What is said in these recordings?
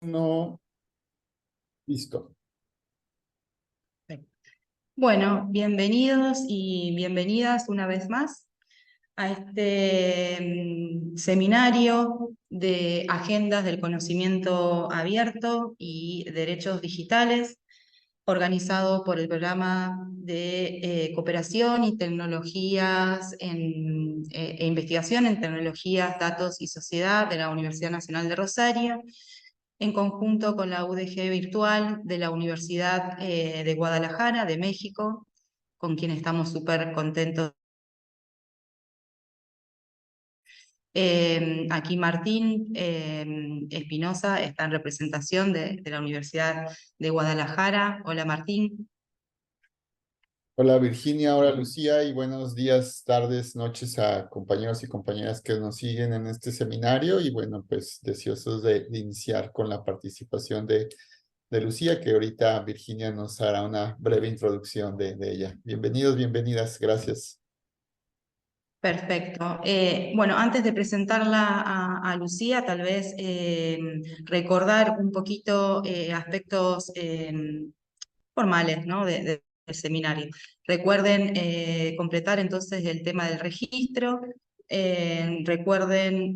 No, listo. Bueno, bienvenidos y bienvenidas una vez más a este seminario de agendas del conocimiento abierto y derechos digitales, organizado por el programa de cooperación y tecnologías e investigación en tecnologías, datos y sociedad de la Universidad Nacional de Rosario, en conjunto con la UDG Virtual de la Universidad de Guadalajara, de México, con quien estamos súper contentos. Aquí Martín Espinosa está en representación de la Universidad de Guadalajara. Hola Martín. Hola Virginia, hola Lucía y buenos días, tardes, noches a compañeros y compañeras que nos siguen en este seminario y bueno, pues deseosos de iniciar con la participación de Lucía, que ahorita Virginia nos hará una breve introducción de ella. Bienvenidos, bienvenidas, gracias. Perfecto. Bueno, antes de presentarla a Lucía, tal vez recordar un poquito aspectos formales, ¿no? del seminario. Recuerden completar entonces el tema del registro. Recuerden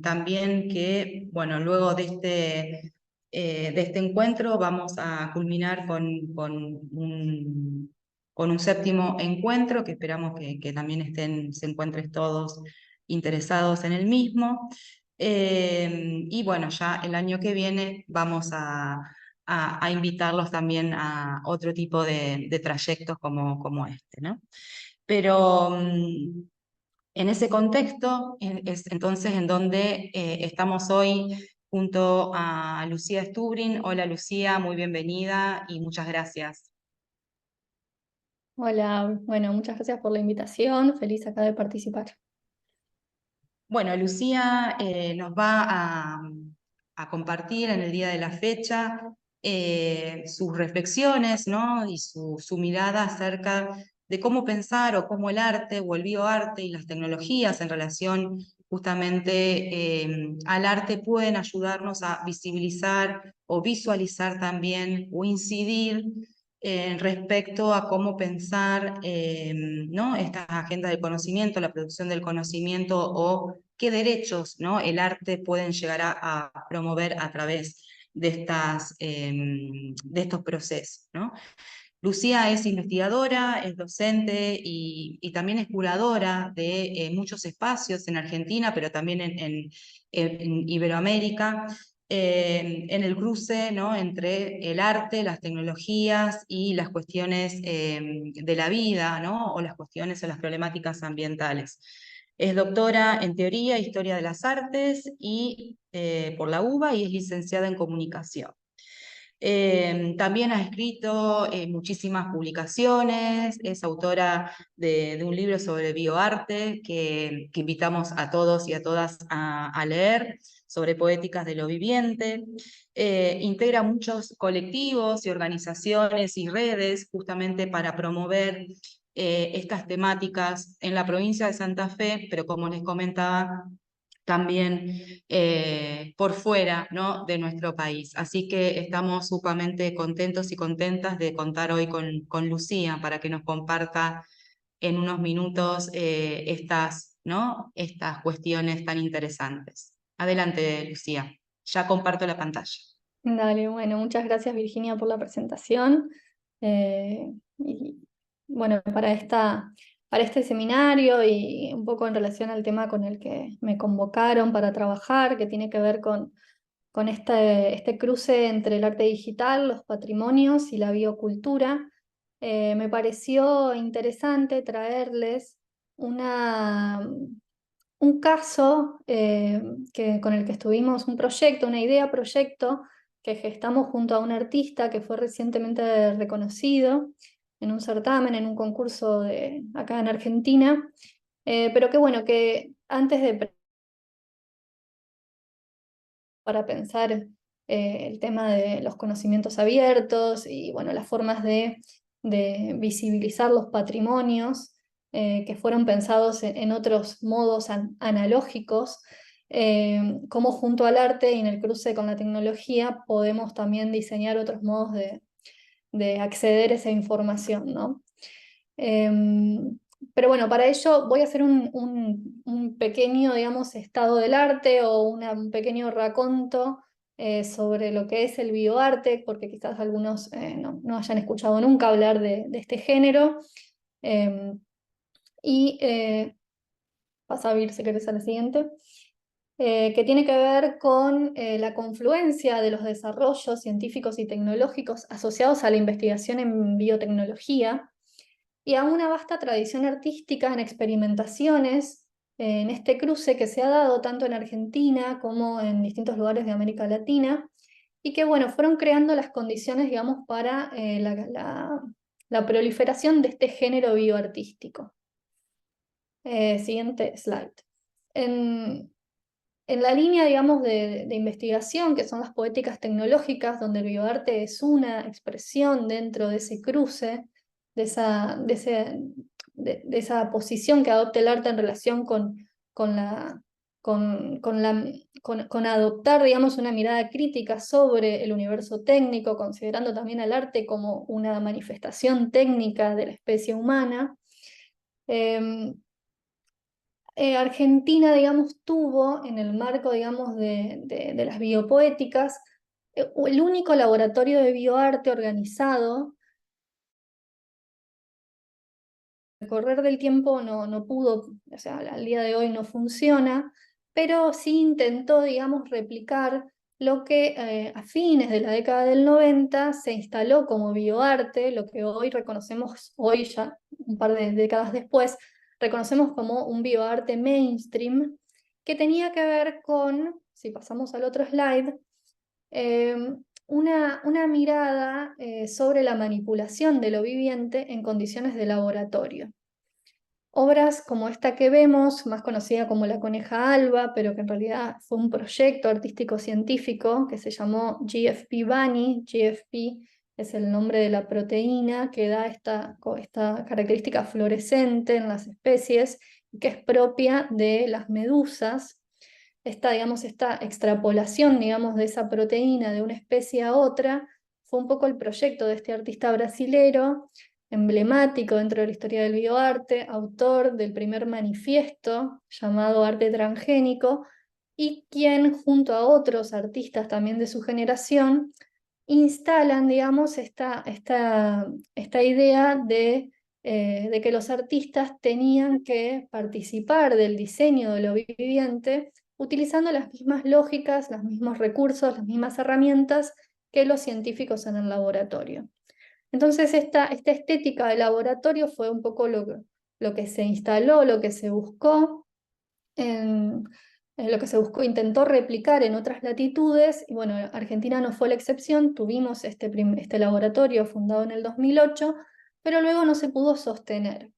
también que, bueno, luego de este encuentro vamos a culminar con un séptimo encuentro, que esperamos que también se encuentren todos interesados en el mismo. Y bueno, ya el año que viene vamos a invitarlos también a otro tipo de trayectos como este, ¿no? Pero en ese contexto es entonces en donde estamos hoy junto a Lucía Stubrin. Hola Lucía, muy bienvenida y muchas gracias. Hola, bueno, muchas gracias por la invitación, feliz acá de participar. Bueno, Lucía nos va a compartir en el día de la fecha sus reflexiones, ¿no? Y su mirada acerca de cómo pensar o cómo el arte o el bioarte y las tecnologías en relación justamente al arte pueden ayudarnos a visibilizar o visualizar también o incidir respecto a cómo pensar ¿no? Estas agendas del conocimiento, la producción del conocimiento o qué derechos, ¿no? el arte pueden llegar a promover a través de estos procesos, ¿no? Lucía es investigadora, es docente y también es curadora de muchos espacios en Argentina, pero también en Iberoamérica, en el cruce, ¿no? entre el arte, las tecnologías y las cuestiones de la vida, ¿no? o las cuestiones o las problemáticas ambientales. Es doctora en Teoría e Historia de las Artes por la UBA y es licenciada en Comunicación. También ha escrito muchísimas publicaciones, es autora de un libro sobre bioarte que invitamos a todos y a todas a leer, sobre poéticas de lo viviente. Integra muchos colectivos y organizaciones y redes justamente para promover estas temáticas en la provincia de Santa Fe, pero como les comentaba, también por fuera, ¿no? de nuestro país. Así que estamos sumamente contentos y contentas de contar hoy con Lucía para que nos comparta en unos minutos ¿no? estas cuestiones tan interesantes. Adelante, Lucía. Ya comparto la pantalla. Dale, bueno, muchas gracias Virginia por la presentación. Y bueno, para este seminario y un poco en relación al tema con el que me convocaron para trabajar, que tiene que ver con este cruce entre el arte digital, los patrimonios y la biocultura, me pareció interesante traerles un caso con el que estuvimos, un proyecto, una idea proyecto que gestamos junto a un artista que fue recientemente reconocido en un certamen, en un concurso acá en Argentina, pero que bueno, que antes de para pensar el tema de los conocimientos abiertos y bueno, las formas de visibilizar los patrimonios que fueron pensados en otros modos analógicos. cómo junto al arte y en el cruce con la tecnología podemos también diseñar otros modos de acceder a esa información, ¿no? Pero bueno, para ello voy a hacer un pequeño, digamos, estado del arte o un pequeño raconto sobre lo que es el bioarte, porque quizás algunos no hayan escuchado nunca hablar de este género. Pasa a ver si querés a la siguiente. Que tiene que ver con la confluencia de los desarrollos científicos y tecnológicos asociados a la investigación en biotecnología y a una vasta tradición artística en experimentaciones en este cruce que se ha dado tanto en Argentina como en distintos lugares de América Latina, y que bueno, fueron creando las condiciones, digamos, para la proliferación de este género bioartístico. Siguiente slide. En la línea, digamos, de investigación, que son las poéticas tecnológicas, donde el bioarte es una expresión dentro de ese cruce, de esa posición que adopta el arte en relación con adoptar, digamos, una mirada crítica sobre el universo técnico, considerando también al arte como una manifestación técnica de la especie humana. Argentina, digamos, tuvo en el marco, digamos, de las biopoéticas, el único laboratorio de bioarte organizado. El correr del tiempo no pudo, o sea, al día de hoy no funciona, pero sí intentó, digamos, replicar lo que a fines de la década del 90 se instaló como bioarte, lo que hoy reconocemos, hoy ya un par de décadas después, reconocemos como un bioarte mainstream, que tenía que ver con, si pasamos al otro slide, una mirada sobre la manipulación de lo viviente en condiciones de laboratorio. Obras como esta que vemos, más conocida como La Coneja Alba, pero que en realidad fue un proyecto artístico-científico que se llamó GFP Bunny. GFP es el nombre de la proteína que da esta característica fluorescente en las especies y que es propia de las medusas. Digamos, esta extrapolación, digamos, de esa proteína de una especie a otra fue un poco el proyecto de este artista brasilero, emblemático dentro de la historia del bioarte, autor del primer manifiesto llamado Arte Transgénico, y quien junto a otros artistas también de su generación instalan, digamos, esta idea de que los artistas tenían que participar del diseño de lo viviente utilizando las mismas lógicas, los mismos recursos, las mismas herramientas que los científicos en el laboratorio. Entonces esta estética de laboratorio fue un poco lo que se instaló, lo que se buscó, intentó replicar en otras latitudes, y bueno, Argentina no fue la excepción, tuvimos este laboratorio fundado en el 2008, pero luego no se pudo sostener.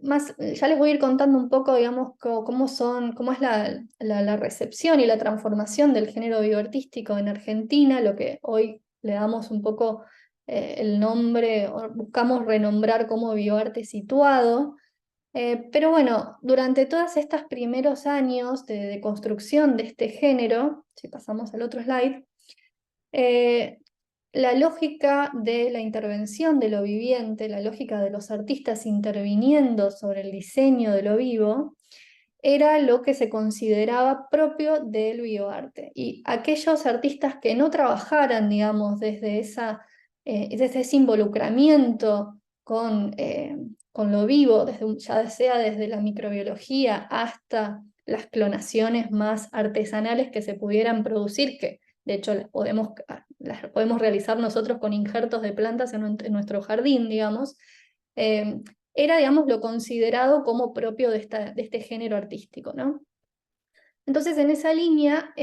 Ya les voy a ir contando un poco, digamos, cómo es la recepción y la transformación del género bioartístico en Argentina, lo que hoy le damos un poco el nombre, o buscamos renombrar como bioarte situado. Pero bueno, durante todos estos primeros años de construcción de este género, si pasamos al otro slide, la lógica de la intervención de lo viviente, la lógica de los artistas interviniendo sobre el diseño de lo vivo, era lo que se consideraba propio del bioarte. Y aquellos artistas que no trabajaran, digamos, desde ese involucramiento con lo vivo, ya sea desde la microbiología hasta las clonaciones más artesanales que se pudieran producir, que de hecho las podemos realizar nosotros con injertos de plantas en nuestro jardín, digamos, era, digamos, lo considerado como propio de este género artístico, ¿no? Entonces, en esa línea,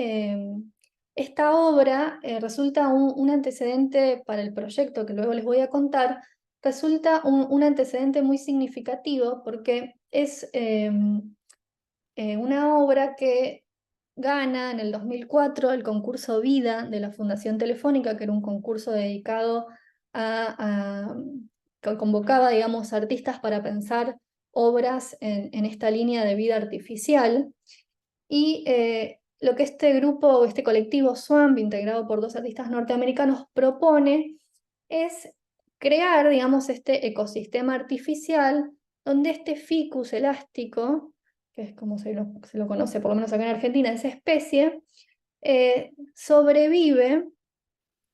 esta obra resulta un antecedente para el proyecto que luego les voy a contar, resulta un antecedente muy significativo porque es una obra que gana en el 2004 el concurso Vida de la Fundación Telefónica, que era un concurso dedicado que convocaba, digamos, artistas para pensar obras en esta línea de vida artificial. Y lo que este grupo, este colectivo SWAMP, integrado por 2 artistas norteamericanos, propone es crear, digamos, este ecosistema artificial donde este ficus elástico, que es como se lo conoce por lo menos acá en Argentina, esa especie, sobrevive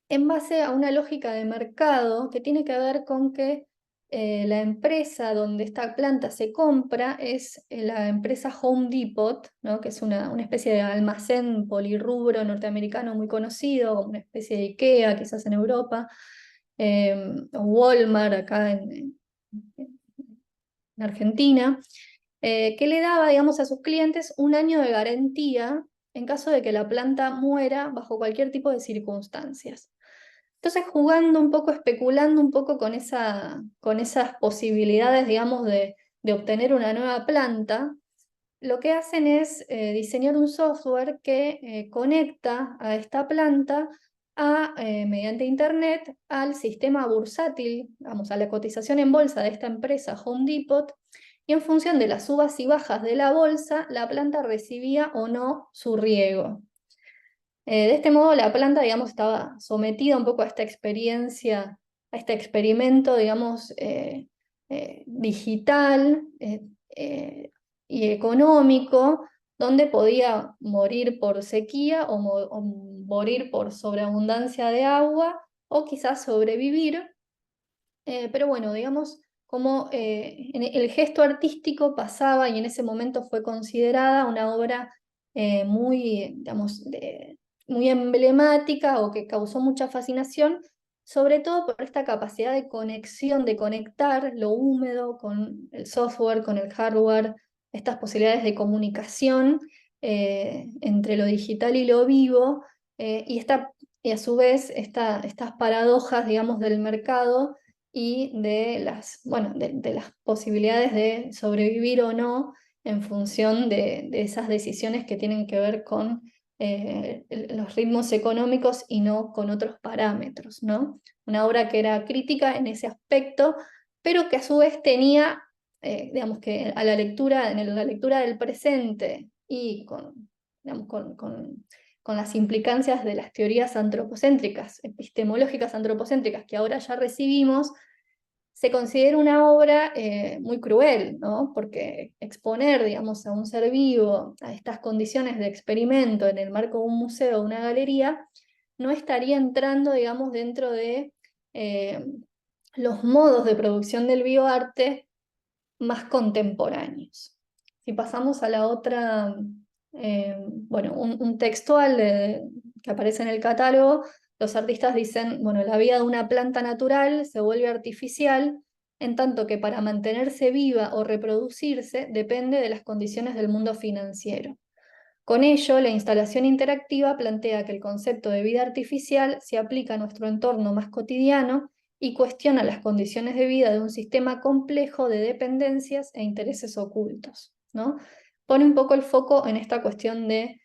en base a una lógica de mercado que tiene que ver con que la empresa donde esta planta se compra es la empresa Home Depot, ¿no? Que es una especie de almacén polirrubro norteamericano muy conocido, como una especie de IKEA quizás en Europa, o Walmart acá en Argentina, que le daba, digamos, a sus clientes 1 año de garantía en caso de que la planta muera bajo cualquier tipo de circunstancias. Entonces, jugando un poco, especulando un poco con esas posibilidades, digamos, de obtener una nueva planta, lo que hacen es diseñar un software que conecta a esta planta mediante Internet al sistema bursátil, vamos, a la cotización en bolsa de esta empresa Home Depot, y en función de las subas y bajas de la bolsa, la planta recibía o no su riego. De este modo, la planta, digamos, estaba sometida un poco a esta experiencia, a este experimento, digamos, digital y económico, donde podía morir por sequía o morir por sobreabundancia de agua, o quizás sobrevivir. Pero bueno, digamos, como el gesto artístico pasaba y en ese momento fue considerada una obra muy, digamos, muy emblemática o que causó mucha fascinación, sobre todo por esta capacidad de conexión, de conectar lo húmedo con el software, con el hardware, estas posibilidades de comunicación entre lo digital y lo vivo, y a su vez estas paradojas, digamos, del mercado y bueno, de las posibilidades de sobrevivir o no en función de esas decisiones que tienen que ver con los ritmos económicos y no con otros parámetros, ¿no? Una obra que era crítica en ese aspecto, pero que a su vez tenía, digamos que a la lectura, en la lectura del presente y digamos, con las implicancias de las teorías antropocéntricas, epistemológicas antropocéntricas que ahora ya recibimos, se considera una obra muy cruel, ¿no? Porque exponer, digamos, a un ser vivo a estas condiciones de experimento en el marco de un museo o una galería, no estaría entrando, digamos, dentro de los modos de producción del bioarte más contemporáneos. Si pasamos a la otra, bueno, un textual que aparece en el catálogo, los artistas dicen, bueno, la vida de una planta natural se vuelve artificial, en tanto que para mantenerse viva o reproducirse depende de las condiciones del mundo financiero. Con ello, la instalación interactiva plantea que el concepto de vida artificial se aplica a nuestro entorno más cotidiano y cuestiona las condiciones de vida de un sistema complejo de dependencias e intereses ocultos, ¿no? Pone un poco el foco en esta cuestión de,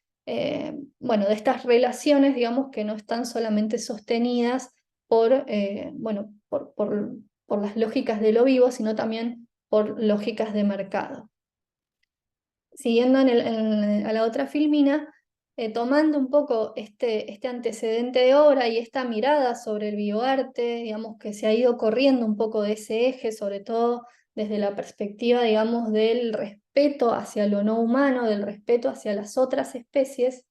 bueno, de estas relaciones, digamos, que no están solamente sostenidas bueno, por las lógicas de lo vivo, sino también por lógicas de mercado. Siguiendo a la otra filmina, tomando un poco este antecedente de obra y esta mirada sobre el bioarte, digamos, que se ha ido corriendo un poco de ese eje, sobre todo desde la perspectiva, digamos, del respeto hacia lo no humano, del respeto hacia las otras especies,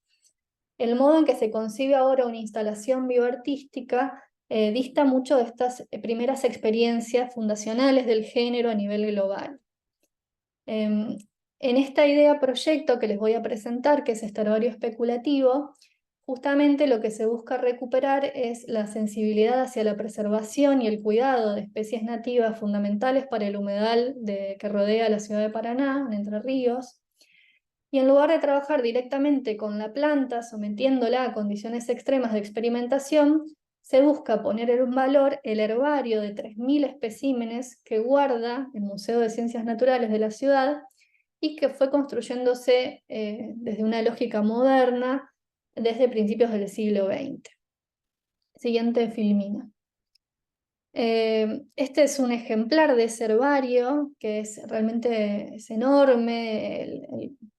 el modo en que se concibe ahora una instalación bioartística dista mucho de estas primeras experiencias fundacionales del género a nivel global. En esta idea proyecto que les voy a presentar, que es herbario especulativo, justamente lo que se busca recuperar es la sensibilidad hacia la preservación y el cuidado de especies nativas fundamentales para el humedal que rodea la ciudad de Paraná, en Entre Ríos, y en lugar de trabajar directamente con la planta, sometiéndola a condiciones extremas de experimentación, se busca poner en valor el herbario de 3.000 especímenes que guarda el Museo de Ciencias Naturales de la ciudad y que fue construyéndose desde una lógica moderna desde principios del siglo XX. Siguiente filmina. Este es un ejemplar de ese herbario que realmente es enorme,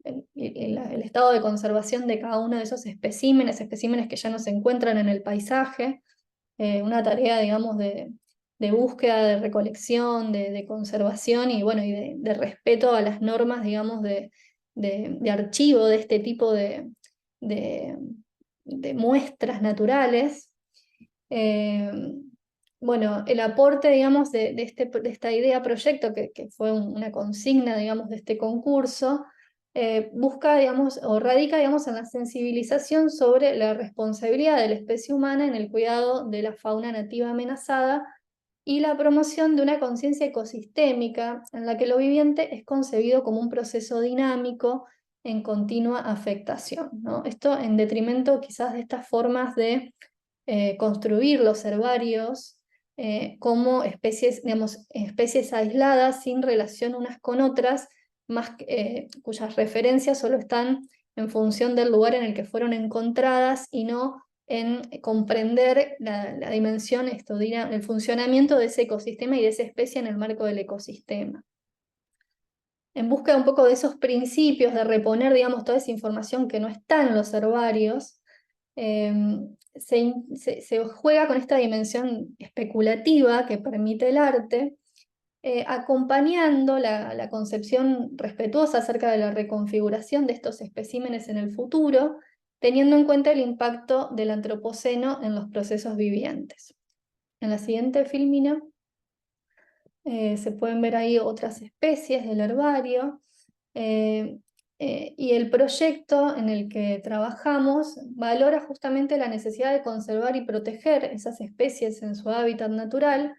el estado de conservación de cada uno de esos especímenes que ya no se encuentran en el paisaje, una tarea, digamos, de búsqueda, de recolección, de conservación y, bueno, y de respeto a las normas, digamos, de archivo de este tipo de, de muestras naturales. Bueno, el aporte, digamos, de esta idea proyecto, que fue una consigna, digamos, de este concurso, busca, digamos, o radica, digamos, en la sensibilización sobre la responsabilidad de la especie humana en el cuidado de la fauna nativa amenazada y la promoción de una conciencia ecosistémica en la que lo viviente es concebido como un proceso dinámico en continua afectación, ¿no? Esto en detrimento quizás de estas formas de construir los herbarios como especies, digamos, especies aisladas sin relación unas con otras, cuyas referencias solo están en función del lugar en el que fueron encontradas y no en comprender la dimensión, el funcionamiento de ese ecosistema y de esa especie en el marco del ecosistema. En busca de un poco de esos principios, de reponer, digamos, toda esa información que no está en los herbarios, se juega con esta dimensión especulativa que permite el arte, acompañando la concepción respetuosa acerca de la reconfiguración de estos especímenes en el futuro, teniendo en cuenta el impacto del antropoceno en los procesos vivientes. En la siguiente filmina se pueden ver ahí otras especies del herbario. Y el proyecto en el que trabajamos valora justamente la necesidad de conservar y proteger esas especies en su hábitat natural,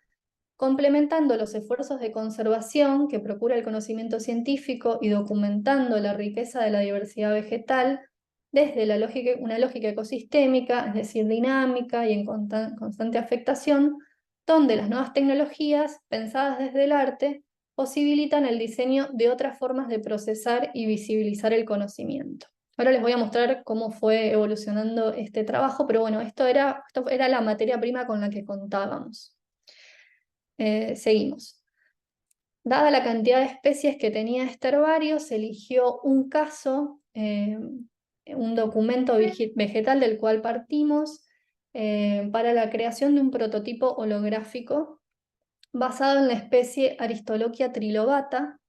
complementando los esfuerzos de conservación que procura el conocimiento científico y documentando la riqueza de la diversidad vegetal desde una lógica ecosistémica, es decir, dinámica y en constante afectación, donde las nuevas tecnologías, pensadas desde el arte, posibilitan el diseño de otras formas de procesar y visibilizar el conocimiento. Ahora les voy a mostrar cómo fue evolucionando este trabajo, pero bueno, esto era la materia prima con la que contábamos. Seguimos. Dada la cantidad de especies que tenía este herbario, se eligió un caso, un documento vegetal del cual partimos, para la creación de un prototipo holográfico basado en la especie Aristolochia trilobata,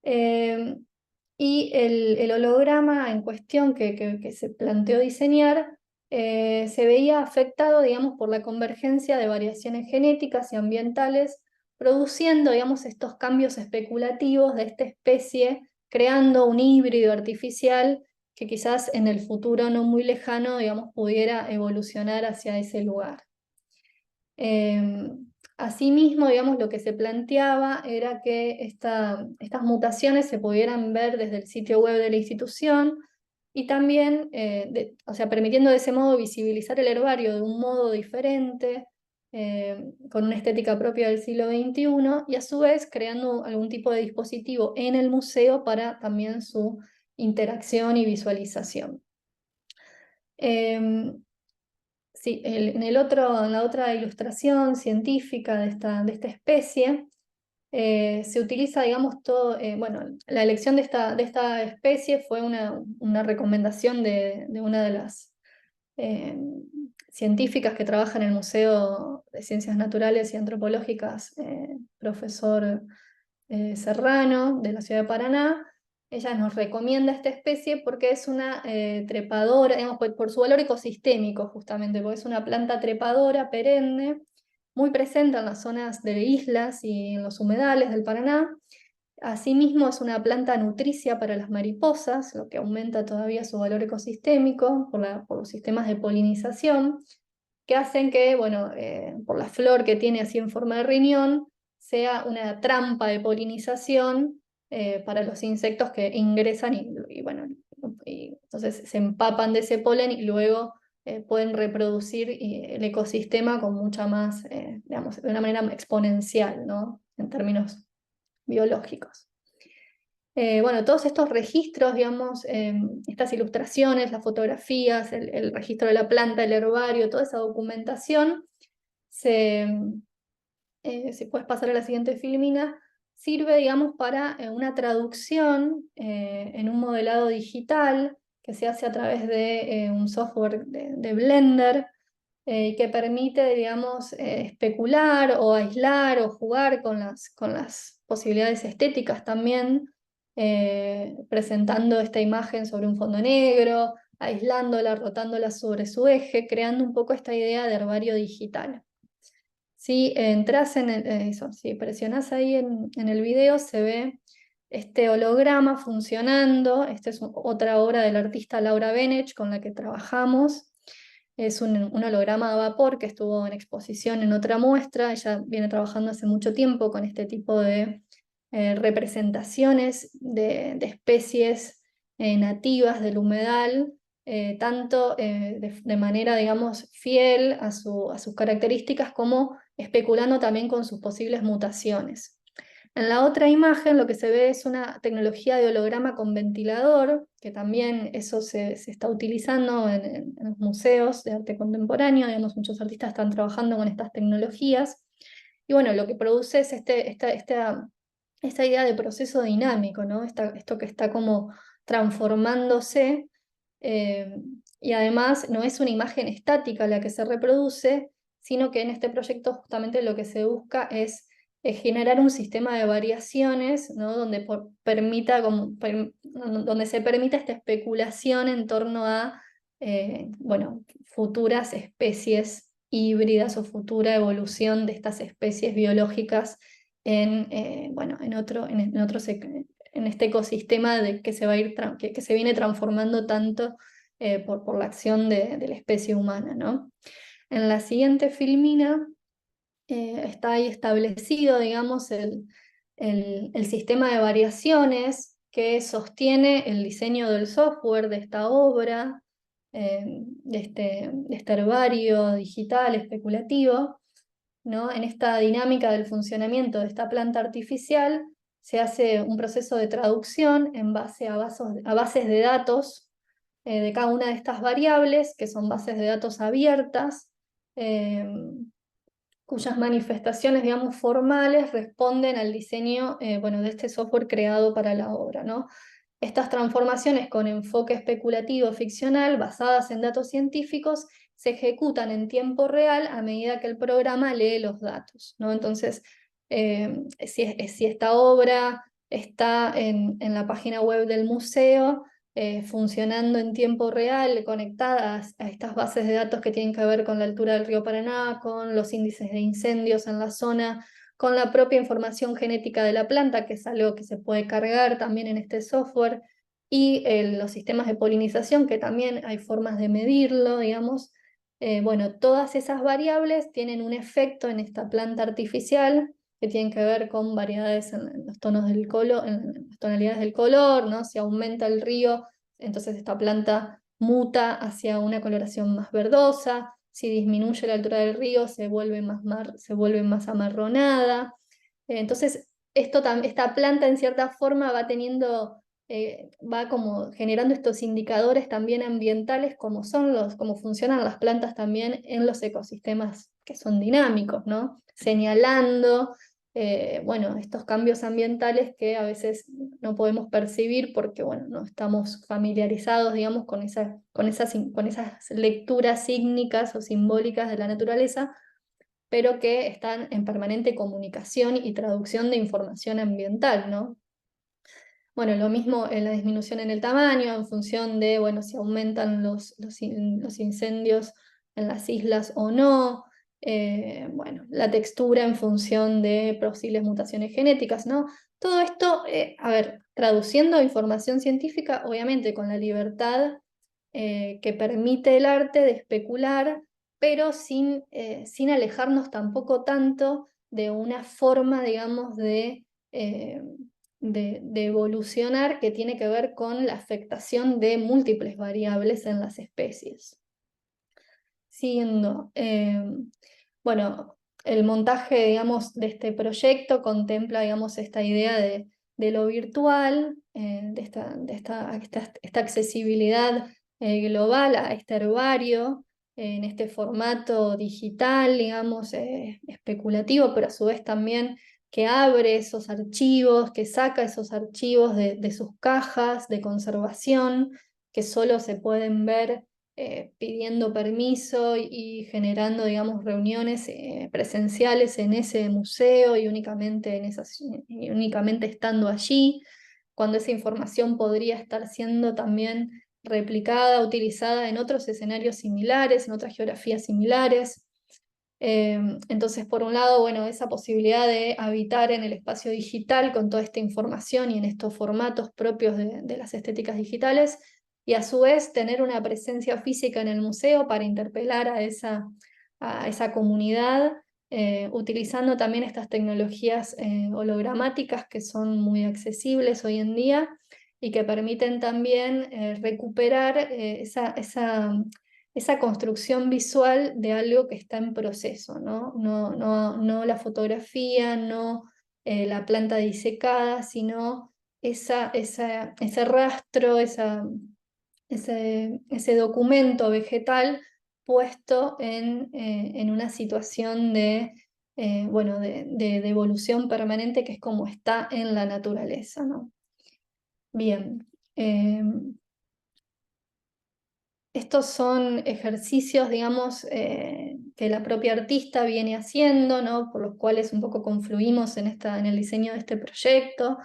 y el holograma en cuestión que se planteó diseñar se veía afectado, digamos, por la convergencia de variaciones genéticas y ambientales, produciendo, digamos, estos cambios especulativos de esta especie, creando un híbrido artificial que quizás en el futuro no muy lejano, digamos, pudiera evolucionar hacia ese lugar. Asimismo, digamos, lo que se planteaba era que estas mutaciones se pudieran ver desde el sitio web de la institución y también, o sea, permitiendo de ese modo visibilizar el herbario de un modo diferente, con una estética propia del siglo XXI, y a su vez creando algún tipo de dispositivo en el museo para también su interacción y visualización. Sí, en la otra ilustración científica de esta especie, se utiliza, digamos, todo, bueno, la elección de esta especie fue una recomendación de una de las científicas que trabaja en el Museo de Ciencias Naturales y Antropológicas, profesor Serrano, de la ciudad de Paraná. Ella nos recomienda esta especie porque es una trepadora, digamos, por su valor ecosistémico justamente, porque es una planta trepadora perenne, muy presente en las zonas de islas y en los humedales del Paraná. Asimismo es una planta nutricia para las mariposas, lo que aumenta todavía su valor ecosistémico por los sistemas de polinización, que hacen que, bueno, por la flor que tiene así en forma de riñón, sea una trampa de polinización para los insectos que ingresan bueno, y entonces se empapan de ese polen y luego pueden reproducir el ecosistema con mucha más, digamos, de una manera exponencial, ¿no? En términos biológicos. Bueno, todos estos registros, digamos, estas ilustraciones, las fotografías, el registro de la planta, el herbario, toda esa documentación se si puedes pasar a la siguiente filmina, sirve, digamos, para una traducción en un modelado digital que se hace a través de un software de Blender, que permite, digamos, especular o aislar o jugar con las posibilidades estéticas también, presentando esta imagen sobre un fondo negro, aislándola, rotándola sobre su eje, creando un poco esta idea de herbario digital. Si entras en eso, si presionas ahí en el video, se ve este holograma funcionando. Esta es otra obra del artista Laura Benech con la que trabajamos. Es un holograma a vapor que estuvo en exposición en otra muestra. Ella viene trabajando hace mucho tiempo con este tipo de representaciones de especies nativas del humedal, tanto de manera, digamos, fiel a sus características, como especulando también con sus posibles mutaciones. En la otra imagen lo que se ve es una tecnología de holograma con ventilador, que también eso se está utilizando en los museos de arte contemporáneo. Digamos, muchos artistas están trabajando con estas tecnologías. Y bueno, lo que produce es esta idea de proceso dinámico, ¿no? Esto que está como transformándose, y además no es una imagen estática la que se reproduce, sino que en este proyecto justamente lo que se busca es generar un sistema de variaciones, ¿no? Donde donde se permita esta especulación en torno a bueno, futuras especies híbridas o futura evolución de estas especies biológicas bueno, en este ecosistema que se va a ir que se viene transformando tanto por la acción de la especie humana, ¿no? En la siguiente filmina está ahí establecido, digamos, el sistema de variaciones que sostiene el diseño del software de esta obra, de este herbario digital especulativo, ¿no? En esta dinámica del funcionamiento de esta planta artificial se hace un proceso de traducción en base a bases de datos de cada una de estas variables, que son bases de datos abiertas, cuyas manifestaciones, digamos, formales responden al diseño bueno, de este software creado para la obra, ¿no? Estas transformaciones con enfoque especulativo ficcional basadas en datos científicos se ejecutan en tiempo real a medida que el programa lee los datos, ¿no? Entonces, si esta obra está en la página web del museo, funcionando en tiempo real, conectadas a estas bases de datos que tienen que ver con la altura del río Paraná, con los índices de incendios en la zona, con la propia información genética de la planta, que es algo que se puede cargar también en este software, y los sistemas de polinización, que también hay formas de medirlo, digamos. Bueno, todas esas variables tienen un efecto en esta planta artificial, que tienen que ver con variedades en los tonos del color, en las tonalidades del color, ¿no? Si aumenta el río, entonces esta planta muta hacia una coloración más verdosa. Si disminuye la altura del río, se vuelve más amarronada. Entonces, esta planta en cierta forma va como generando estos indicadores también ambientales, como funcionan las plantas también en los ecosistemas que son dinámicos, ¿no? Señalando bueno, estos cambios ambientales que a veces no podemos percibir porque, bueno, no estamos familiarizados, digamos, con esas lecturas sígnicas o simbólicas de la naturaleza, pero que están en permanente comunicación y traducción de información ambiental, ¿no? Bueno, lo mismo en la disminución en el tamaño, en función de, bueno, si aumentan los incendios en las islas o no. Bueno, la textura en función de posibles mutaciones genéticas, ¿no? Todo esto, a ver, traduciendo información científica, obviamente con la libertad que permite el arte de especular, pero sin alejarnos tampoco tanto de una forma, digamos, eh, de evolucionar que tiene que ver con la afectación de múltiples variables en las especies. Siguiendo, bueno, el montaje, digamos, de este proyecto contempla, digamos, esta idea de lo virtual, de esta accesibilidad global a este herbario, en este formato digital, digamos, especulativo, pero a su vez también que abre esos archivos, que saca esos archivos de sus cajas de conservación, que solo se pueden ver pidiendo permiso y generando, digamos, reuniones presenciales en ese museo y únicamente, y únicamente estando allí, cuando esa información podría estar siendo también replicada, utilizada en otros escenarios similares, en otras geografías similares. Entonces, por un lado, bueno, esa posibilidad de habitar en el espacio digital con toda esta información y en estos formatos propios de las estéticas digitales, y a su vez tener una presencia física en el museo para interpelar a esa comunidad, utilizando también estas tecnologías hologramáticas que son muy accesibles hoy en día y que permiten también recuperar esa construcción visual de algo que está en proceso, ¿no? No la fotografía, no la planta disecada, sino ese rastro, ese documento vegetal puesto en una situación bueno, de evolución permanente que es como está en la naturaleza, ¿no? Bien. Estos son ejercicios, digamos, que la propia artista viene haciendo, ¿no? Por los cuales un poco confluimos en el diseño de este proyecto.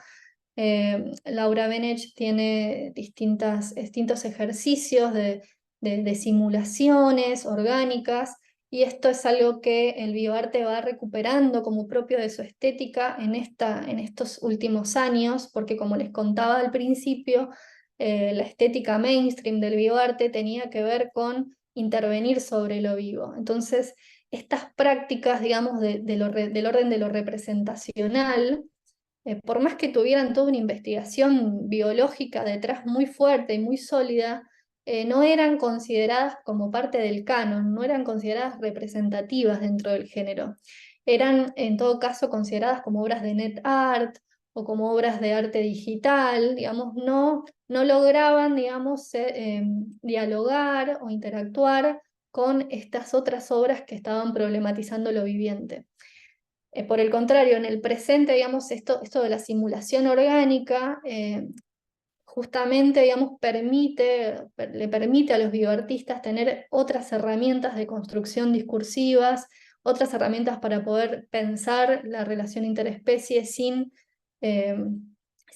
Laura Benech tiene distintos ejercicios de simulaciones orgánicas, y esto es algo que el bioarte va recuperando como propio de su estética en estos últimos años, porque como les contaba al principio, la estética mainstream del bioarte tenía que ver con intervenir sobre lo vivo. Entonces, estas prácticas, digamos, del orden de lo representacional, por más que tuvieran toda una investigación biológica detrás muy fuerte y muy sólida, no eran consideradas como parte del canon, no eran consideradas representativas dentro del género. Eran, en todo caso, consideradas como obras de net art o como obras de arte digital, digamos, no lograban, digamos, dialogar o interactuar con estas otras obras que estaban problematizando lo viviente. Por el contrario, en el presente, digamos, esto de la simulación orgánica, justamente, digamos, le permite a los bioartistas tener otras herramientas de construcción discursivas, otras herramientas para poder pensar la relación interespecie sin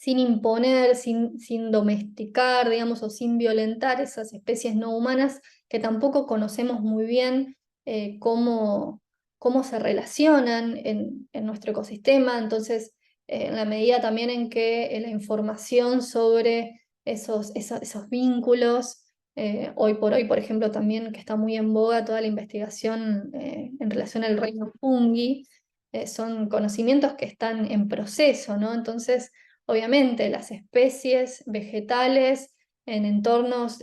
imponer, sin domesticar, digamos, o sin violentar esas especies no humanas que tampoco conocemos muy bien cómo se relacionan en nuestro ecosistema. Entonces, en la medida también en que la información sobre esos vínculos, hoy por hoy, por ejemplo, también que está muy en boga toda la investigación en relación al reino fungi, son conocimientos que están en proceso, ¿no? Entonces, obviamente, las especies vegetales en entornos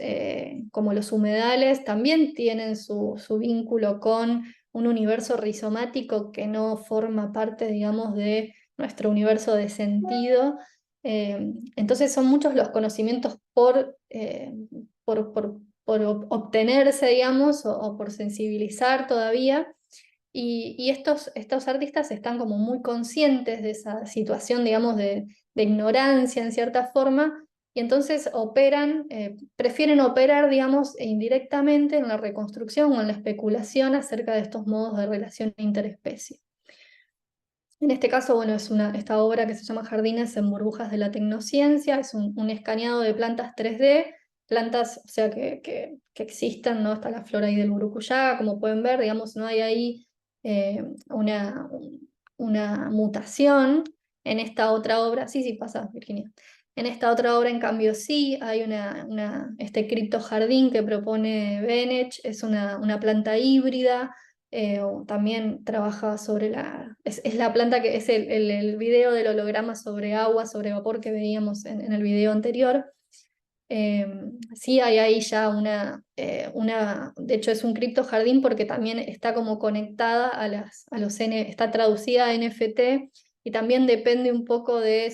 como los humedales también tienen su vínculo con un universo rizomático que no forma parte, digamos, de nuestro universo de sentido. Entonces son muchos los conocimientos por obtenerse, digamos, o por sensibilizar todavía. Y estos artistas están como muy conscientes de esa situación, digamos, de ignorancia en cierta forma, y entonces prefieren operar, digamos, indirectamente en la reconstrucción o en la especulación acerca de estos modos de relación interespecie. En este caso, bueno, es esta obra que se llama Jardines en burbujas de la tecnociencia, es un escaneado de plantas 3D, plantas, o sea, que existen, ¿no? Está la flora ahí del Burucuyá, como pueden ver, digamos, no hay ahí una mutación. En esta otra obra, sí, pasa, Virginia. En esta otra obra, en cambio, sí, hay este criptojardín que propone Benech, es una planta híbrida. También trabaja sobre es la planta que es el video del holograma sobre agua, sobre vapor que veíamos en el video anterior. Sí hay ahí ya de hecho es un criptojardín porque también está como conectada está traducida a NFT y también depende un poco de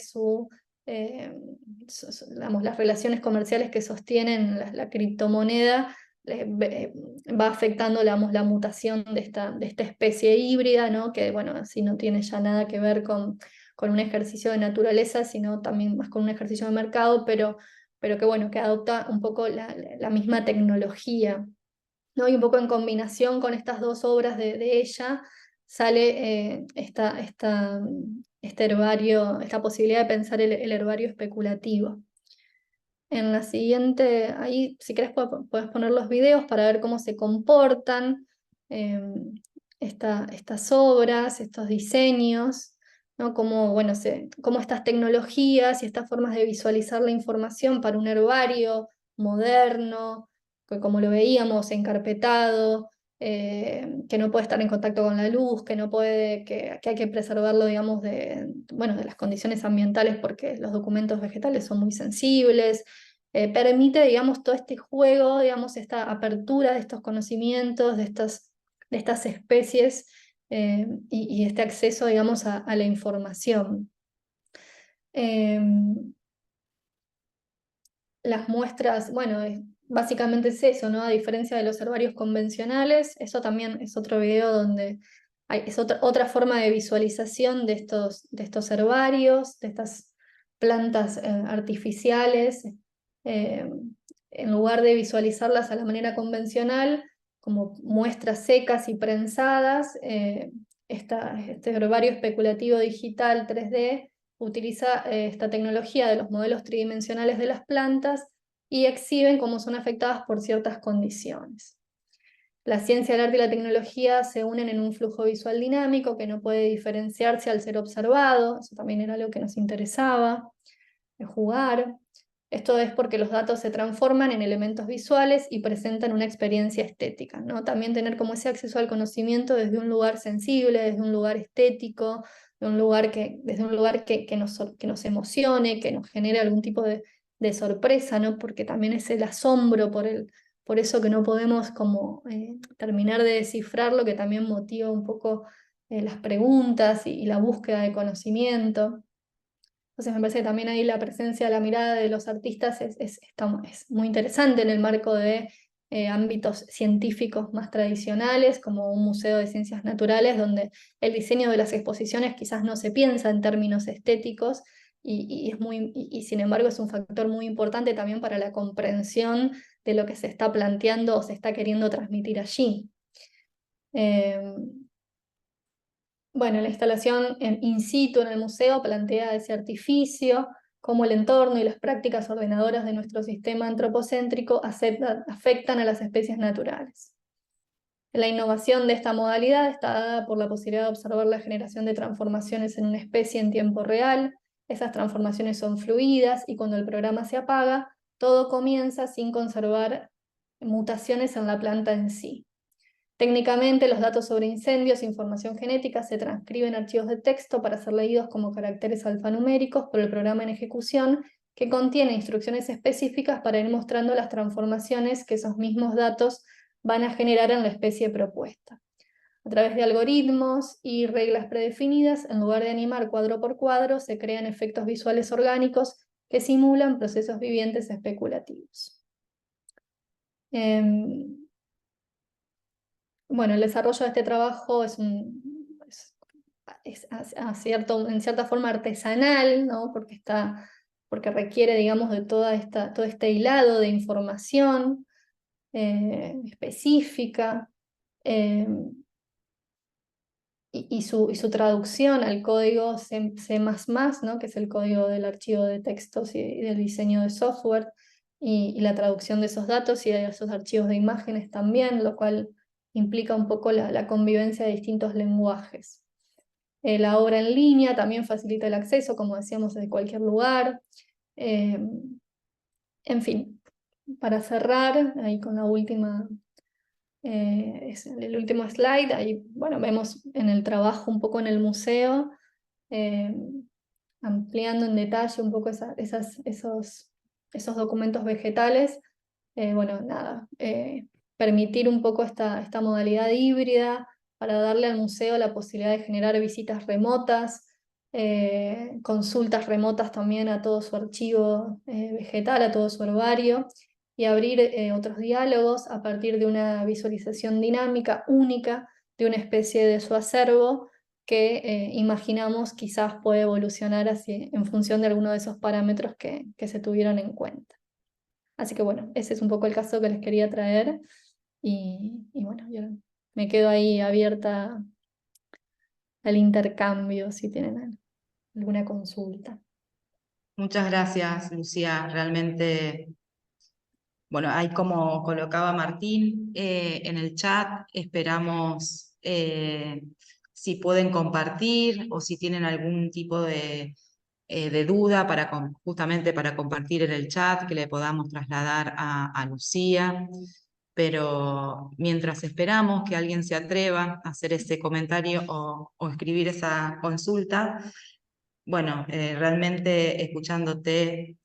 digamos, las relaciones comerciales que sostienen la criptomoneda va afectando, digamos, la mutación de esta especie híbrida, ¿no? Que, bueno, así no tiene ya nada que ver con un ejercicio de naturaleza, sino también más con un ejercicio de mercado, pero que, bueno, que adopta un poco la misma tecnología, ¿no? Y un poco en combinación con estas dos obras de ella, sale este herbario, esta posibilidad de pensar el herbario especulativo. En la siguiente, ahí si querés puedes poner los videos para ver cómo se comportan estas obras, estos diseños, ¿no? Cómo, bueno, cómo estas tecnologías y estas formas de visualizar la información para un herbario moderno, que como lo veíamos, encarpetado, que no puede estar en contacto con la luz, que no puede, que hay que preservarlo, digamos, bueno, de las condiciones ambientales porque los documentos vegetales son muy sensibles. Permite, digamos, todo este juego, digamos, esta apertura de estos conocimientos, de estas especies y este acceso, digamos, a la información. Las muestras, bueno, básicamente es eso, ¿no? A diferencia de los herbarios convencionales, eso también es otro video donde es otra forma de visualización de estos herbarios, de estas plantas artificiales. En lugar de visualizarlas a la manera convencional, como muestras secas y prensadas, este herbario especulativo digital 3D utiliza esta tecnología de los modelos tridimensionales de las plantas y exhiben cómo son afectadas por ciertas condiciones. La ciencia, el arte y la tecnología se unen en un flujo visual dinámico que no puede diferenciarse al ser observado, eso también era algo que nos interesaba, jugar. Esto es porque los datos se transforman en elementos visuales y presentan una experiencia estética, ¿no? También tener como ese acceso al conocimiento desde un lugar sensible, desde un lugar estético, desde un lugar que nos emocione, que nos genere algún tipo de sorpresa, ¿no? Porque también es el asombro por eso que no podemos como terminar de descifrar, lo que también motiva un poco las preguntas y la búsqueda de conocimiento. Entonces me parece que también ahí la presencia, la mirada de los artistas es muy interesante en el marco de ámbitos científicos más tradicionales, como un museo de ciencias naturales, donde el diseño de las exposiciones quizás no se piensa en términos estéticos y sin embargo es un factor muy importante también para la comprensión de lo que se está planteando o se está queriendo transmitir allí. Bueno, la instalación in situ en el museo plantea ese artificio, cómo el entorno y las prácticas ordenadoras de nuestro sistema antropocéntrico afectan a las especies naturales. La innovación de esta modalidad está dada por la posibilidad de observar la generación de transformaciones en una especie en tiempo real. Esas transformaciones son fluidas y cuando el programa se apaga, todo comienza sin conservar mutaciones en la planta en sí. Técnicamente, los datos sobre incendios e información genética se transcriben en archivos de texto para ser leídos como caracteres alfanuméricos por el programa en ejecución, que contiene instrucciones específicas para ir mostrando las transformaciones que esos mismos datos van a generar en la especie propuesta. A través de algoritmos y reglas predefinidas, en lugar de animar cuadro por cuadro, se crean efectos visuales orgánicos que simulan procesos vivientes especulativos. Bueno, el desarrollo de este trabajo en cierta forma artesanal, ¿no? Porque requiere, digamos, de todo este hilado de información específica y su traducción al código C++, ¿no? Que es el código del archivo de textos y del diseño de software, y la traducción de esos datos y de esos archivos de imágenes también, lo cual implica un poco la convivencia de distintos lenguajes. La obra en línea también facilita el acceso, como decíamos, desde cualquier lugar. En fin, para cerrar, ahí con la última, es el último slide, ahí bueno, vemos en el trabajo un poco en el museo, ampliando en detalle un poco esos documentos vegetales. Bueno, nada, permitir un poco esta modalidad híbrida para darle al museo la posibilidad de generar visitas remotas, consultas remotas también a todo su archivo vegetal, a todo su herbario, y abrir otros diálogos a partir de una visualización dinámica única de una especie de su acervo que imaginamos quizás puede evolucionar así, en función de alguno de esos parámetros que se tuvieron en cuenta. Así que bueno, ese es un poco el caso que les quería traer y bueno, yo me quedo ahí abierta al intercambio si tienen alguna consulta. Muchas gracias, Lucía. Realmente, bueno, ahí como colocaba Martín en el chat, esperamos si pueden compartir o si tienen algún tipo de duda justamente para compartir en el chat, que le podamos trasladar a Lucía. Pero mientras esperamos que alguien se atreva a hacer ese comentario o escribir esa consulta, bueno, realmente escuchándote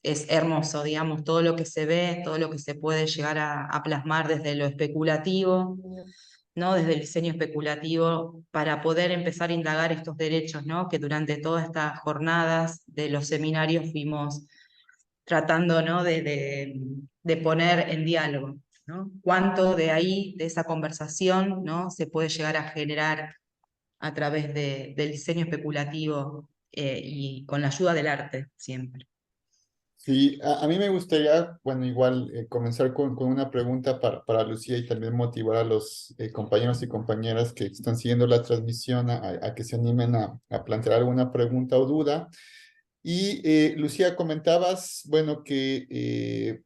es hermoso, digamos, todo lo que se ve, todo lo que se puede llegar a plasmar desde lo especulativo, ¿no? Desde el diseño especulativo, para poder empezar a indagar estos derechos, ¿no? Que durante todas estas jornadas de los seminarios fuimos tratando, ¿no? de poner en diálogo, ¿no? Cuánto de ahí, de esa conversación, ¿no? Se puede llegar a generar a través del diseño especulativo y con la ayuda del arte siempre. Sí, a mí me gustaría, bueno, igual comenzar con una pregunta para Lucía y también motivar a los compañeros y compañeras que están siguiendo la transmisión a que se animen a plantear alguna pregunta o duda. Y Lucía, comentabas, bueno, que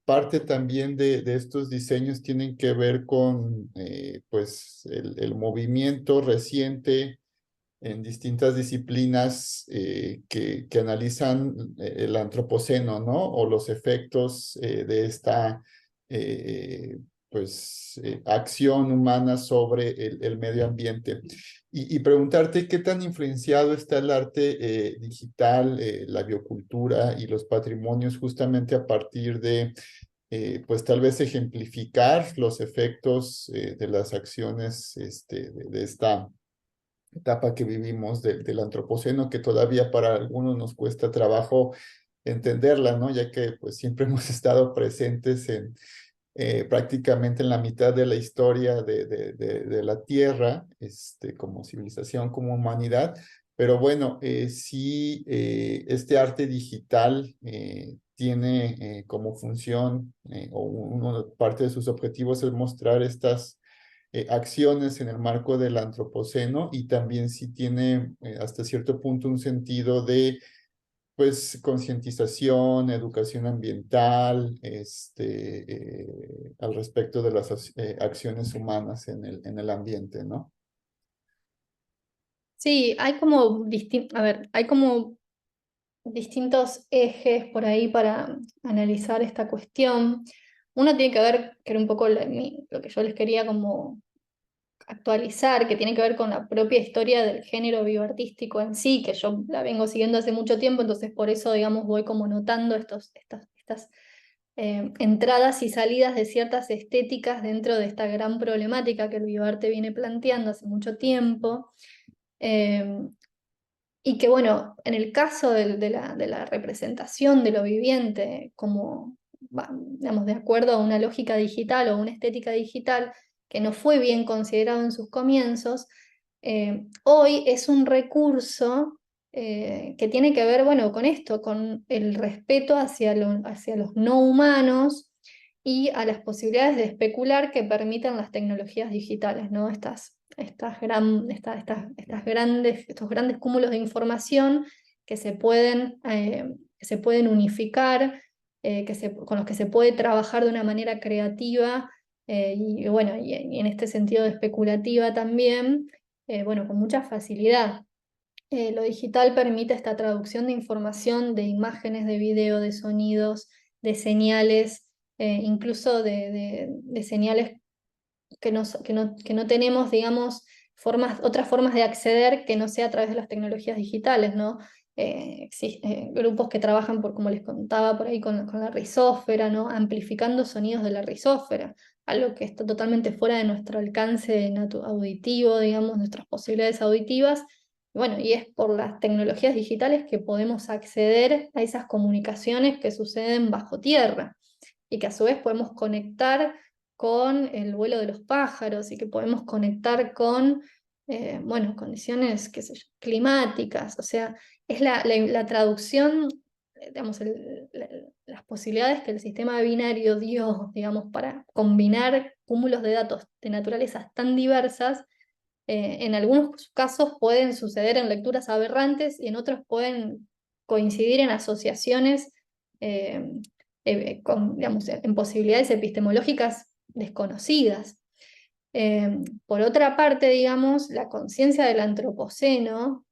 parte también de estos diseños tienen que ver con, pues, el movimiento reciente en distintas disciplinas que analizan el antropoceno, ¿no? O los efectos de esta, pues, acción humana sobre el medio ambiente. Y preguntarte qué tan influenciado está el arte digital, la biocultura y los patrimonios justamente a partir de pues tal vez ejemplificar los efectos de las acciones de esta etapa que vivimos del antropoceno, que todavía para algunos nos cuesta trabajo entenderla, ¿no? Ya que pues siempre hemos estado presentes en prácticamente en la mitad de la historia de la Tierra, como civilización, como humanidad. Pero bueno, sí, este arte digital tiene como función, o parte de sus objetivos es mostrar estas acciones en el marco del antropoceno y también sí tiene hasta cierto punto un sentido de pues concientización, educación ambiental, al respecto de las acciones humanas en el ambiente, ¿no? Sí, hay como hay como distintos ejes por ahí para analizar esta cuestión. Uno tiene que ver, que era un poco lo que yo les quería como actualizar, que tiene que ver con la propia historia del género bioartístico en sí, que yo la vengo siguiendo hace mucho tiempo, entonces por eso, digamos, voy como notando estas entradas y salidas de ciertas estéticas dentro de esta gran problemática que el bioarte viene planteando hace mucho tiempo. Y que bueno, en el caso de la representación de lo viviente, como, digamos, de acuerdo a una lógica digital o una estética digital que no fue bien considerado en sus comienzos, hoy es un recurso que tiene que ver, bueno, con esto, con el respeto hacia los no humanos y a las posibilidades de especular que permitan las tecnologías digitales, ¿no? Estos grandes cúmulos de información que se pueden unificar, con los que se puede trabajar de una manera creativa y bueno, y en este sentido de especulativa también, bueno, con mucha facilidad. Lo digital permite esta traducción de información, de imágenes, de video, de sonidos, de señales, incluso de señales que no tenemos, digamos, otras formas de acceder que no sea a través de las tecnologías digitales, ¿no? Existen grupos que trabajan, como les contaba por ahí, con la rizósfera, ¿no? Amplificando sonidos de la rizósfera, algo que está totalmente fuera de nuestro alcance auditivo, digamos, nuestras posibilidades auditivas. bueno, y es por las tecnologías digitales que podemos acceder a esas comunicaciones que suceden bajo tierra y que a su vez podemos conectar con el vuelo de los pájaros y que podemos conectar con, bueno, condiciones, qué sé yo, climáticas. O sea, es la traducción, digamos, las posibilidades que el sistema binario dio, digamos, para combinar cúmulos de datos de naturalezas tan diversas. En algunos casos pueden suceder en lecturas aberrantes y en otros pueden coincidir en asociaciones digamos, en posibilidades epistemológicas desconocidas. Por otra parte, digamos, la conciencia del antropoceno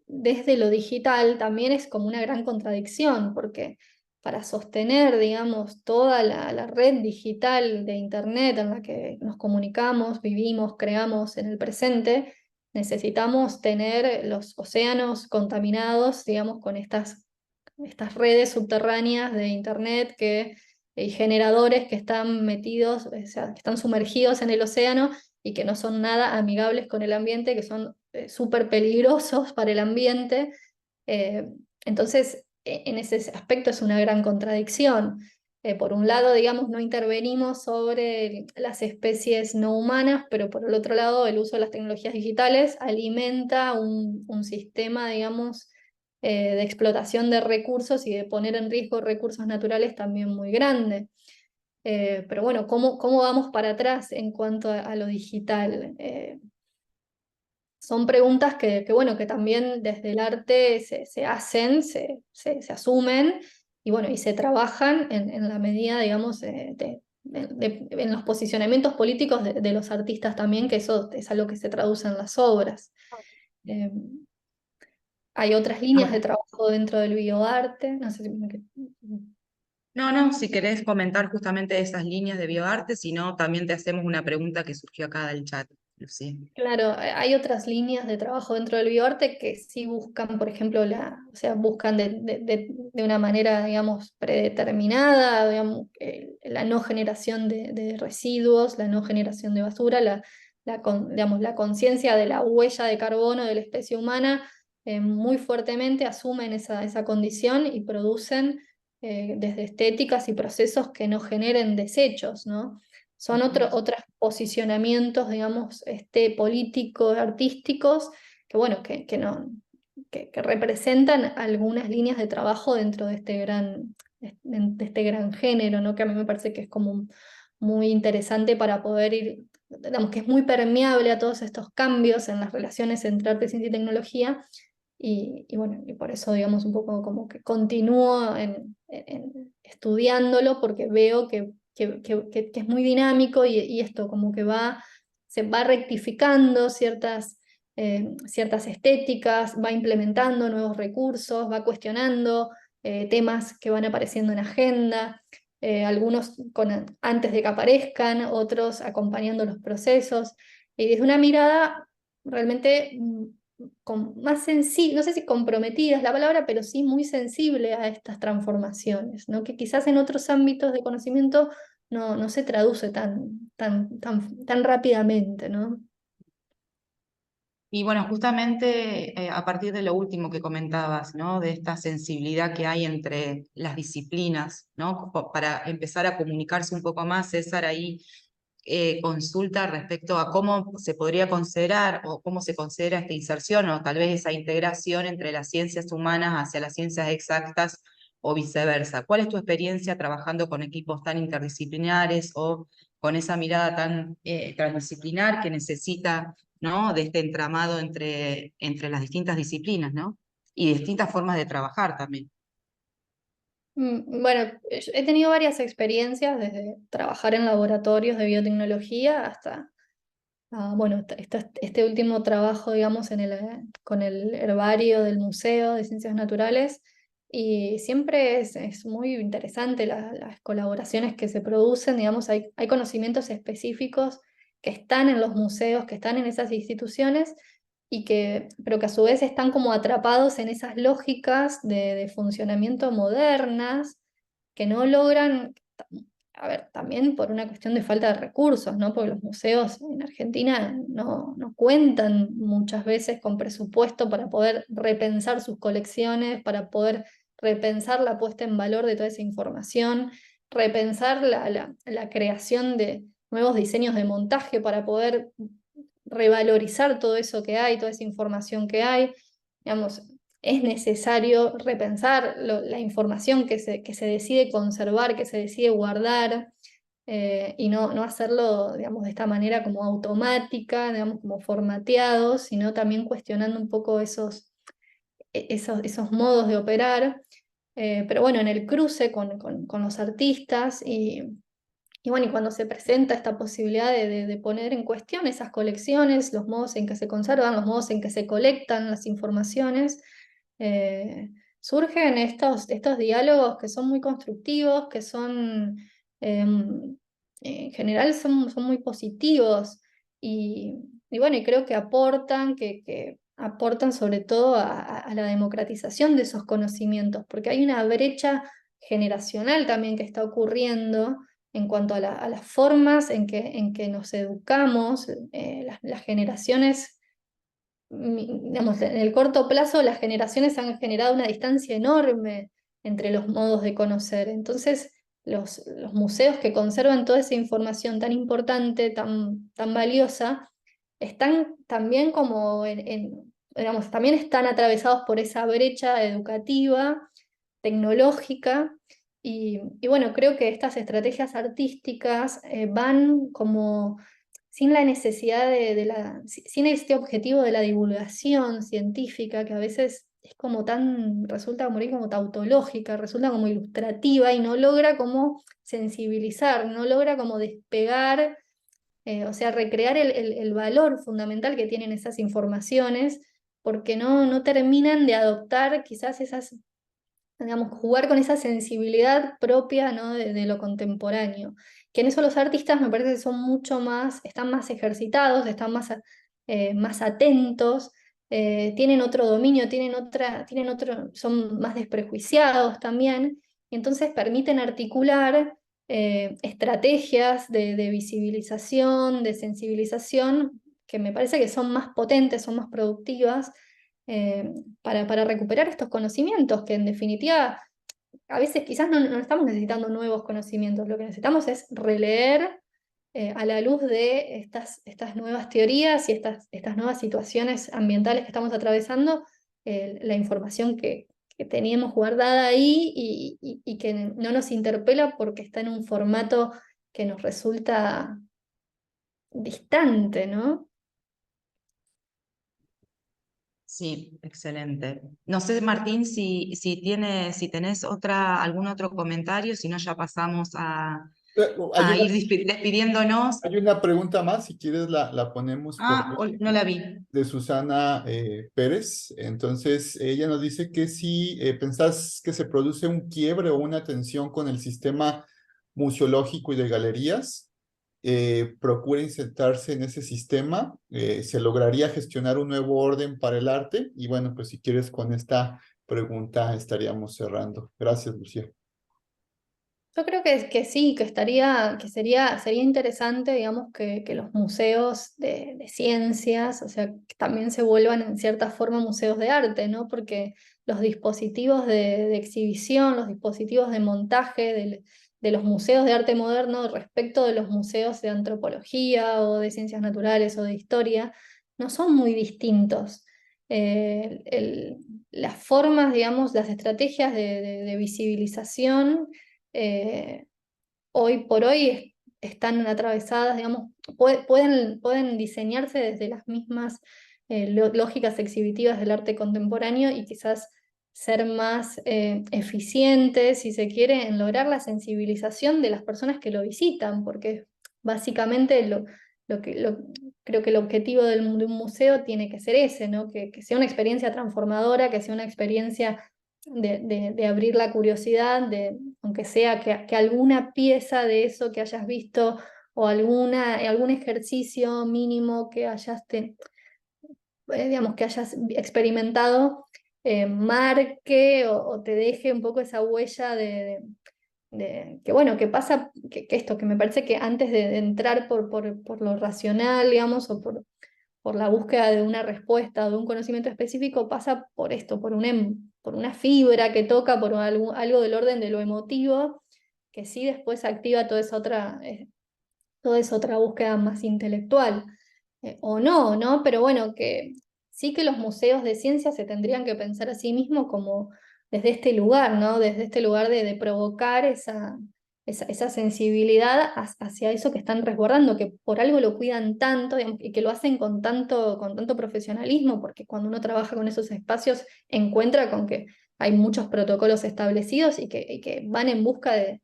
desde lo digital también es como una gran contradicción, porque para sostener, digamos, toda la red digital de Internet en la que nos comunicamos, vivimos, creamos en el presente, necesitamos tener los océanos contaminados, digamos, con estas redes subterráneas de Internet y generadores que están metidos, o sea, que están sumergidos en el océano y que no son nada amigables con el ambiente, que son súper peligrosos para el ambiente. Eh, entonces, en ese aspecto es una gran contradicción. Por un lado, digamos, no intervenimos sobre las especies no humanas, pero por el otro lado, el uso de las tecnologías digitales alimenta un sistema, digamos, de explotación de recursos y de poner en riesgo recursos naturales también muy grande. Pero bueno, ¿cómo vamos para atrás en cuanto a lo digital? Son preguntas bueno, que también desde el arte se hacen, se asumen y, bueno, y se trabajan en la medida, digamos, en los posicionamientos políticos de los artistas también, que eso es algo que se traduce en las obras. Eh, Hay otras líneas de trabajo dentro del bioarte, no sé si No, no, si querés comentar justamente esas líneas de bioarte, si no, también te hacemos una pregunta que surgió acá del chat, Lucía. Claro, hay otras líneas de trabajo dentro del bioarte que sí buscan, por ejemplo, o sea, buscan de una manera, digamos, predeterminada, digamos, la no generación de residuos, la no generación de basura, digamos, la conciencia de la huella de carbono de la especie humana muy fuertemente asumen esa condición y producen desde estéticas y procesos que no generen desechos, ¿no? Son otros posicionamientos, digamos, políticos, artísticos, que bueno, que representan algunas líneas de trabajo dentro de este gran género, ¿no? Que a mí me parece que es como muy interesante para poder ir, digamos, que es muy permeable a todos estos cambios en las relaciones entre arte, ciencia y tecnología. Y bueno, y por eso, digamos, un poco como que continúo estudiándolo porque veo que es muy dinámico y esto como que se va rectificando ciertas estéticas, va implementando nuevos recursos, va cuestionando temas que van apareciendo en agenda, algunos antes de que aparezcan, otros acompañando los procesos, y desde una mirada realmente más sensible, no sé si comprometida es la palabra, pero sí muy sensible a estas transformaciones, ¿no? Que quizás en otros ámbitos de conocimiento no se traduce tan rápidamente, ¿no? Y bueno, justamente a partir de lo último que comentabas, ¿no? De esta sensibilidad que hay entre las disciplinas, ¿no? Para empezar a comunicarse un poco más, César ahí consulta respecto a cómo se podría considerar o cómo se considera esta inserción o tal vez esa integración entre las ciencias humanas hacia las ciencias exactas o viceversa. ¿Cuál es tu experiencia trabajando con equipos tan interdisciplinares o con esa mirada tan transdisciplinar que necesita, ¿no? De este entramado entre las distintas disciplinas, ¿no? Y distintas formas de trabajar también. Bueno, yo he tenido varias experiencias, desde trabajar en laboratorios de biotecnología hasta, bueno, este último trabajo, digamos, con el herbario del Museo de Ciencias Naturales, y siempre es muy interesante las colaboraciones que se producen, digamos, hay conocimientos específicos que están en los museos, que están en esas instituciones, pero que a su vez están como atrapados en esas lógicas de funcionamiento modernas, que no logran a ver, también por una cuestión de falta de recursos, ¿no? Porque los museos en Argentina no cuentan muchas veces con presupuesto para poder repensar sus colecciones, para poder repensar la puesta en valor de toda esa información, repensar la creación de nuevos diseños de montaje para poder revalorizar todo eso que hay, toda esa información que hay. Digamos, es necesario repensar la información que se decide conservar, que se decide guardar, y no hacerlo, digamos, de esta manera como automática, digamos, como formateado, sino también cuestionando un poco esos modos de operar. Pero bueno, en el cruce con los artistas y bueno, y cuando se presenta esta posibilidad de poner en cuestión esas colecciones, los modos en que se conservan, los modos en que se colectan las informaciones, surgen estos diálogos que son muy constructivos, que son, en general son muy positivos y bueno, y creo que que aportan sobre todo a la democratización de esos conocimientos, porque hay una brecha generacional también que está ocurriendo en cuanto a las formas en que nos educamos, las generaciones, digamos, en el corto plazo las generaciones han generado una distancia enorme entre los modos de conocer. Entonces, los museos que conservan toda esa información tan importante, tan valiosa, están también como digamos, también están atravesados por esa brecha educativa, tecnológica, y bueno, creo que estas estrategias artísticas van como sin la necesidad sin este objetivo de la divulgación científica, que a veces es como resulta como, como tautológica, resulta como ilustrativa y no logra como sensibilizar, no logra como despegar, o sea, recrear el valor fundamental que tienen esas informaciones, porque no terminan de adoptar quizás digamos, jugar con esa sensibilidad propia, ¿no? de lo contemporáneo. Que en eso los artistas me parece que son mucho más, están más ejercitados, están más atentos, tienen otro dominio, son más desprejuiciados también, y entonces permiten articular estrategias de visibilización, de sensibilización, que me parece que son más potentes, son más productivas, eh, para recuperar estos conocimientos, que en definitiva a veces quizás no estamos necesitando nuevos conocimientos, lo que necesitamos es releer, a la luz de estas nuevas teorías y estas nuevas situaciones ambientales que estamos atravesando, la información que teníamos guardada ahí y que no nos interpela porque está en un formato que nos resulta distante, ¿no? Sí, excelente. No sé, Martín, si tenés algún otro comentario, si no ya pasamos Hay a una, ir despidiéndonos. hay una pregunta más, si quieres la ponemos por No la vi. de Susana Pérez. Entonces, ella nos dice que si pensás que se produce un quiebre o una tensión con el sistema museológico y de galerías, procura insertarse en ese sistema, se lograría gestionar un nuevo orden para el arte. Y bueno, pues si quieres con esta pregunta estaríamos cerrando. Gracias, Lucía. Yo creo que sí, sería interesante, digamos, que los museos de ciencias, o sea, que también se vuelvan en cierta forma museos de arte, ¿no? Porque los dispositivos de exhibición, los dispositivos de montaje de los museos de arte moderno respecto de los museos de antropología o de ciencias naturales o de historia, no son muy distintos. Las formas, digamos, las estrategias de visibilización, eh, hoy por hoy están atravesadas, digamos, pueden diseñarse desde las mismas lógicas exhibitivas del arte contemporáneo y quizás ser más eficientes, si se quiere, en lograr la sensibilización de las personas que lo visitan, porque básicamente creo que el objetivo de un museo tiene que ser ese, ¿no? Que sea una experiencia transformadora, que sea una experiencia de abrir la curiosidad, aunque sea que alguna pieza de eso que hayas visto o algún ejercicio mínimo que digamos, que hayas experimentado, marque o te deje un poco esa huella que bueno, que pasa, que esto, que me parece que antes de entrar por lo racional, digamos, o por la búsqueda de una respuesta o de un conocimiento específico, pasa por esto, por una fibra que toca, por algo del orden de lo emotivo, que sí después activa toda esa otra búsqueda más intelectual. O no, ¿no? Pero bueno, que sí que los museos de ciencia se tendrían que pensar a sí mismos como desde este lugar, ¿no? Desde este lugar de provocar esa sensibilidad hacia eso que están resguardando, que por algo lo cuidan tanto, digamos, y que lo hacen con tanto profesionalismo, porque cuando uno trabaja con esos espacios encuentra con que hay muchos protocolos establecidos y que van en busca de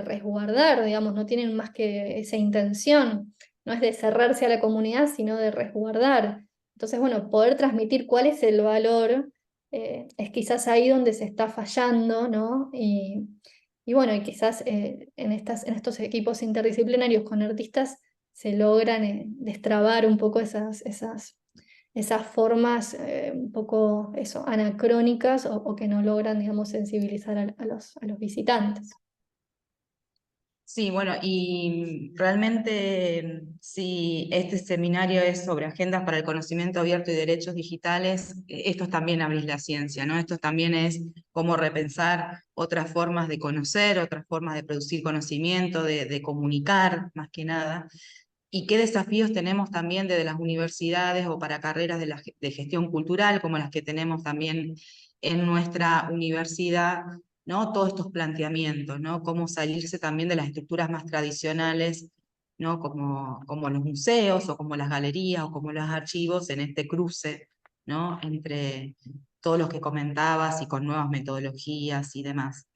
resguardar, digamos, no tienen más que esa intención, no es de cerrarse a la comunidad, sino de resguardar. Entonces, bueno, poder transmitir cuál es el valor es quizás ahí donde se está fallando, ¿no? Y bueno, y quizás en estos equipos interdisciplinarios con artistas se logran destrabar un poco esas formas un poco eso, anacrónicas o que no logran, digamos, sensibilizar a los visitantes. Sí, bueno, y realmente si este seminario es sobre agendas para el conocimiento abierto y derechos digitales, esto es también abrir la ciencia, ¿no? Esto también es cómo repensar otras formas de conocer, otras formas de producir conocimiento, de comunicar, más que nada. Y qué desafíos tenemos también desde las universidades o para carreras de gestión cultural, como las que tenemos también en nuestra universidad, ¿no? Todos estos planteamientos, ¿no? Cómo salirse también de las estructuras más tradicionales, ¿no? Como los museos o como las galerías o como los archivos en este cruce, ¿no? Entre todos los que comentabas y con nuevas metodologías y demás.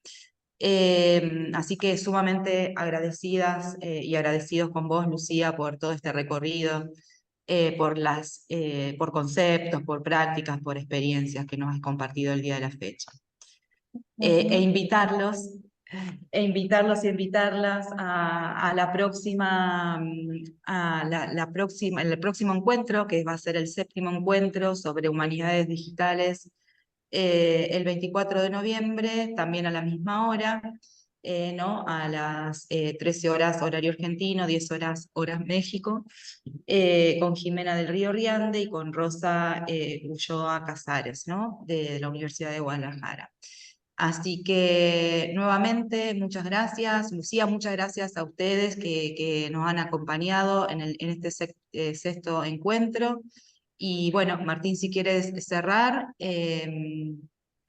Así que sumamente agradecidas y agradecidos con vos, Lucía, por todo este recorrido, por conceptos, por prácticas, por experiencias que nos has compartido el día de la fecha. E invitarlos y invitarlas a la próxima, el próximo encuentro, que va a ser el 7º encuentro sobre humanidades digitales, el 24 de noviembre, también a la misma hora, ¿no? A las 13 horas horario argentino, 10 horas México, con Jimena del Río Riande y con Rosa Ulloa Casares, ¿no? De la Universidad de Guadalajara. Así que nuevamente, muchas gracias. Lucía, muchas gracias a ustedes que nos han acompañado en este 6º encuentro. Y bueno, Martín, si quieres cerrar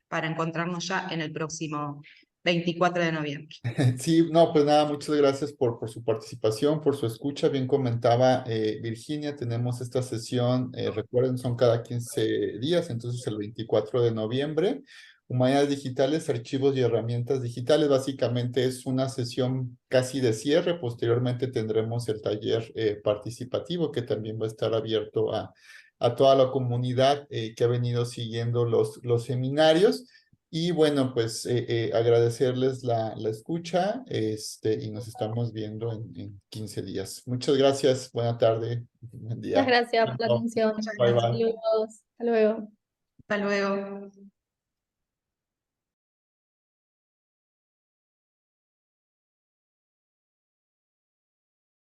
para encontrarnos ya en el próximo 24 de noviembre. Sí, no, pues nada, muchas gracias por su participación, por su escucha. Bien comentaba Virginia, tenemos esta sesión, recuerden, son cada 15 días, entonces el 24 de noviembre. Humanidades digitales, archivos y herramientas digitales, básicamente es una sesión casi de cierre. Posteriormente tendremos el taller participativo que también va a estar abierto a toda la comunidad que ha venido siguiendo los seminarios. Y bueno, pues agradecerles la escucha y nos estamos viendo en 15 días. Muchas gracias, buena tarde, buen Muchas día. gracias por la atención. Muchas Bye gracias. bye. Saludos. Hasta luego. Hasta luego.